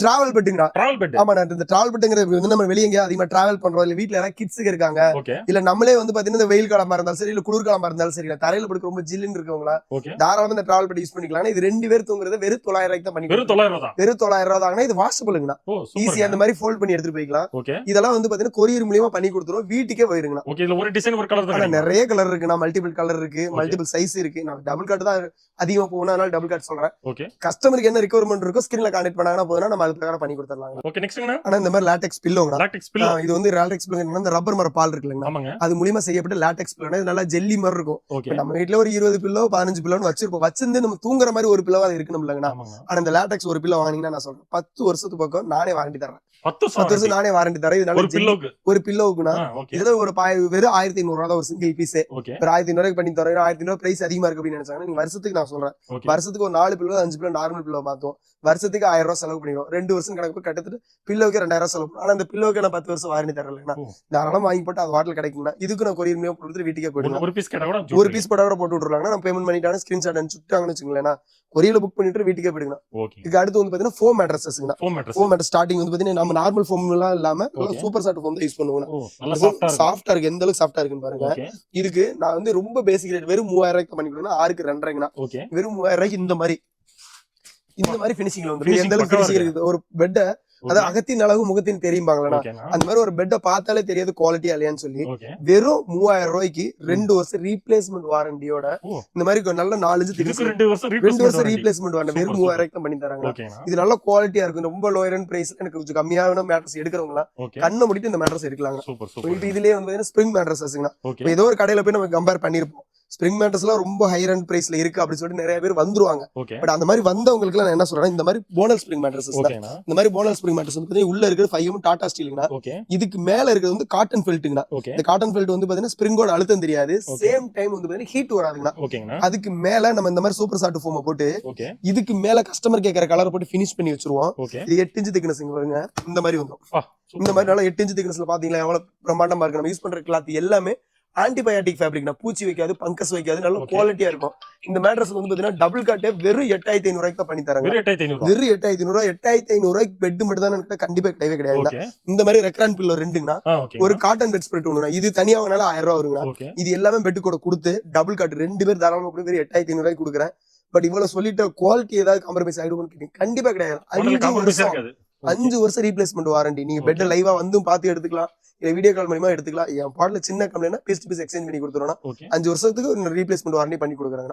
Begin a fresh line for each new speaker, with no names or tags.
Travel பெட்டுங்கண்ணா.
Travel bed.
ஆமா, இந்த travel பெட்டுங்கிறது வந்து நம்ம வெளியே எங்கேயா அதிகமா டிராவல் பண்றோம், இல்ல வீட்டுல யாராவது கிட்ஸுக்கு இருக்காங்க, இல்ல நம்மளே வந்து பாத்தீங்கன்னா இந்த வெயில் காலமா இருந்தாலும் சரி, இல்ல குளிர்காலமா இருந்தாலும் சரி, தரையில படுக்க ரொம்ப ஜில்லுன்னு இருக்கவங்களா தாராளமா இந்த டிராவல் பெட் யூஸ் பண்ணிக்கலாம். இது 2 பேர் தூங்குறது வெறும் 900 தான் பண்ணி, வெறும் 900 தான். இது வாஷபிளுங்கண்ணா, ஈஸியா அந்த மாதிரி ஃபோல்ட் பண்ணி எடுத்துட்டு போய்க்கலாம். இதெல்லாம் வந்து பாத்தீங்கன்னா கொரியர் மூலியமா பண்ணி கொடுத்துரும், வீட்டுக்கே போயிருங்கண்ணா.
ஒரு டிசைன் ஒரு கலர் தான்,
நிறைய கலர் இருக்குண்ணா, மல்டிபிள் கலர் இருக்கு, மல்டிபிள் சைஸ் இருக்கு. நான் டபுள் காட் தான் அதிகமா போகணும், அதனால டபுள் காட் சொல்றேன். கஸ்டமருக்கு என்ன ரிக்வயர்மெண்ட் இருக்கோ ஸ்கிரீன்ல கான்டாக்ட் பண்ணாங்கன்னா போதும், நம்ம அது பிரகாரம் பண்ணி கொடுத்துடலாம். ஆனா இந்த மாதிரி லாட்டெக்ஸ் பில்லோங்க, இது வந்து லாட்டெக்ஸ் பில்லோ இந்த ரப்பர் மர பால் இருக்குல்லங்க, அது மூலமா செய்யப்பட்ட லாட்டெக்ஸ் பில்லோ. இது நல்லா ஜெல்லி மாதிரி இருக்கும். நம்ம வீட்ல ஒரு 20 பில்லோ 15 பில்லோன்னு வச்சிருப்போம், வச்சிருந்து நம்ம தூங்குற மாதிரி ஒரு பில்லோவா இருக்கணும் இல்லங்கண்ணா. ஆனா இந்த லாட்டெக்ஸ் ஒரு பில்லோ வாங்கினீங்கன்னா நான் சொல்றேன் 10 வருஷத்துக்கு பக்கம் நானே வாரண்டி தரேன். 10 வருஷம் நானே வாரண்டி தரேன். இது ஒரு பில்லோவுக்குனா இதுல ஒரு வெறும் 1500 ரூபா தான் ஒரு சிங்கிள் பீஸ். ஒரு 1500 பண்ணி தரோம். 1500 பிரைஸ் அதிகமா இருக்கு அப்படின்னு நினைச்சாங்கன்னா நீங்க வருஷத்துக்கு நான் சொல்றேன், வருஷத்துக்கு ஒரு 4 பில்லோ 5 பில்லோ நார்மல் பில்லோ மாத்துவோம். வருஷத்துக்கு 1000 ரூபாய் செலவு பண்ணிடுவோம். 2 வருஷம் கணக்கு கட்டத்துட்டு பில்லோக்கு 2000 செலவு பண்ணுவோம். ஆனா அந்த பில்லோக்கு நான் 10 வருஷம் வாரண்டி தரலைன்னா தாராளமா வாங்கி போட்டு அது வாட்டில் கிடைக்கும்னா இதுக்கு நான் கொரியர் மூலமா கொடுத்துட்டு வீட்டுக்கே போயிடுவோம். ஒரு பீஸ் போட்டா கூட போட்டு விட்டுருவாங்க. நம்ம பேமெண்ட் பண்ணிட்டாங்க, ஸ்கிரீன்ஷாட் அனுப்பிச்சுட்டாங்கன்னு வச்சுங்களேன், கொரியர்ல புக் பண்ணிட்டு வீட்டுக்கே போயிடுங்க. இதுக்கு அடுத்து வந்து பாத்தீங்கன்னா ஃபோம் மேட்ரஸஸ்ங்க. ஃபோம் மேட்ரஸ் ஸ்டார்டிங் வந்து பாத்தீங்கன்னா நம்ம நார்மல் ஃபோம் எல்லாம் இல்லாம சூப்பர் சாஃப்ட் ஃபோம் தான் யூஸ் பண்ணுவோம். சாஃப்டா இருக்கு, எந்த அளவுக்கு சாஃப்டா இருக்குன்னு பாருங்க. இதுக்கு நான் வந்து ரொம்ப பேசிக் ரேட் வெறும் 3000 ரூபாய்க்கு பண்ணி கொடுத்தேன்னா 6க்கு 2.5ங்கண்ணா. வெறும் 3000 ரூபாய்க்கு இந்த மாதிரி பினிஷிங்ல வந்து எந்த அளவுக்கு பினிஷிங் இருக்குது. ஒரு பெட்டை அதாவது அகத்தின் அளவு முகத்தின் தெரியும்பாங்களா, அந்த மாதிரி ஒரு பெட்டை பார்த்தாலே தெரியாது குவாலிட்டியா இல்லையான்னு சொல்லி வெறும் 3000 ரூபாய்க்கு 2 வருஷம் ரீப்ளேஸ்மெண்ட் வாரண்டியோட இந்த மாதிரி நல்ல 4 2 வருஷம் ரீப்ளேஸ்மெண்ட் வாரண்டி வெறும் 3000 ரூபாய்க்கு தான் பண்ணி தராங்க. இது நல்ல குவாலிட்டியா இருக்கும். ரொம்ப லோயர் அண்ட் பிரைஸ் எனக்கு கொஞ்சம் கம்மியான மேட்ரஸ் எடுக்கிறவங்களா கண்ணை முடிட்டு இந்த மேட்ரஸ் எடுக்கலாங்க. இதுலயே வந்து ஸ்பிரிங் மேட்ரஸ்ங்க. ஏதோ ஒரு கடையில போய் நம்ம கம்பேர் பண்ணிருப்போம், ஸ்பிரிங் மேட்ரஸ் எல்லாம் ரொம்ப ஹை அண்ட் பிரைஸ்ல இருக்கு அப்படின்னு சொல்லிட்டு நிறைய பேர் வந்துருவாங்க. பட் அந்த மாதிரி வந்தவங்களுக்கு எல்லாம் என்ன சொல்றேன், இந்த மாதிரி போனல் ஸ்பிரிங் மேட்ரஸ், இந்த மாதிரி போனல் ஸ்பிரிங் மேட்ரஸ் வந்து உள்ள இருக்கிறது 5M டாடா ஸ்டீலுங்கண்ணா. இதுக்கு மேல இருக்கிறது வந்து காட்டன் ஃபெல்ட்டுங்கண்ணா. இந்த காட்டன் ஃபெல்ட் வந்து பாத்தீங்கன்னா ஸ்பிரிங்கோட அழுத்தம் தெரியாது, சேம் டைம் வந்து பாத்தீங்கன்னா ஹீட் வராதுங்கண்ணா. அதுக்கு மேல நம்ம இந்த மாதிரி சூப்பர் சாஃப்ட் ஃபோமை போட்டு இதுக்கு மேல கஸ்டமர் கேட்கற கலர் போட்டு ஃபினிஷ் பண்ணி வச்சிருவோம். இது 8 இன்ச் திக்னஸ் பாருங்க. இந்த மாதிரி வந்துடும். இந்த மாதிரி நல்லா 8 இன்ச் திக்னஸ்ல பாத்தீங்களா எவ்வளவு பிரம்மாண்டமா இருக்கு. நம்ம யூஸ் பண்ற கிளாத் எல்லாமே ஆன்டிபயோட்டிக் ஃபேப்ரிக்னா, பூச்சி வைக்காது, பங்கஸ் வைக்காது, நல்ல குவாலிட்டியா இருக்கும். இந்த மேட்ரஸ் வந்து பாத்தீங்கன்னா டபுள் காட்டே வெறும் 8500 ரூபாய்க்கு தான் பண்ணி தராங்க. வெறும் 8500 ரூபாய். 8500 ரூபாய்க்கு பெட் மட்டும் தான் கண்டிப்பா கிடையவே கிடையாது. இந்த மாதிரி ரெக்ரான் பில்லோ 2ங்கண்ணா, ஒரு காட்டன் பெட் ஸ்ப்ரெட் ஒண்ணுனா, இது தனியா வாங்கினால 1000 ரூபாய் வருங்கண்ணா. இது எல்லாமே பெட் கூட கொடுத்து டபுள் காட் 2 பேர் தாராளமா கூட வெறும் 8500 ரூபாய்க்கு கொடுக்குறேன். பட் இவ்வளவு சொல்லிட்டு குவாலிட்டி ஏதாவது காம்ப்ரமைஸ் ஆயிடுவோம் கண்டிப்பா கிடையாது. 5 வருஷம் ரீப்ளேஸ்மெண்ட் வாரண்டி. நீங்க பெட் லைவா வந்து பாத்து எடுத்துக்கலாம், இல்ல வீடியோ கால் மூலமா எடுத்துக்கலாம். என் பாட்ல சின்ன complaint piece to piece exchange பண்ணி கொடுத்துருவோம்னா 5 வருஷத்துக்கு ரீப்ளேஸ்மெண்ட் வாரண்டி பண்ணி கொடுக்குறாங்க.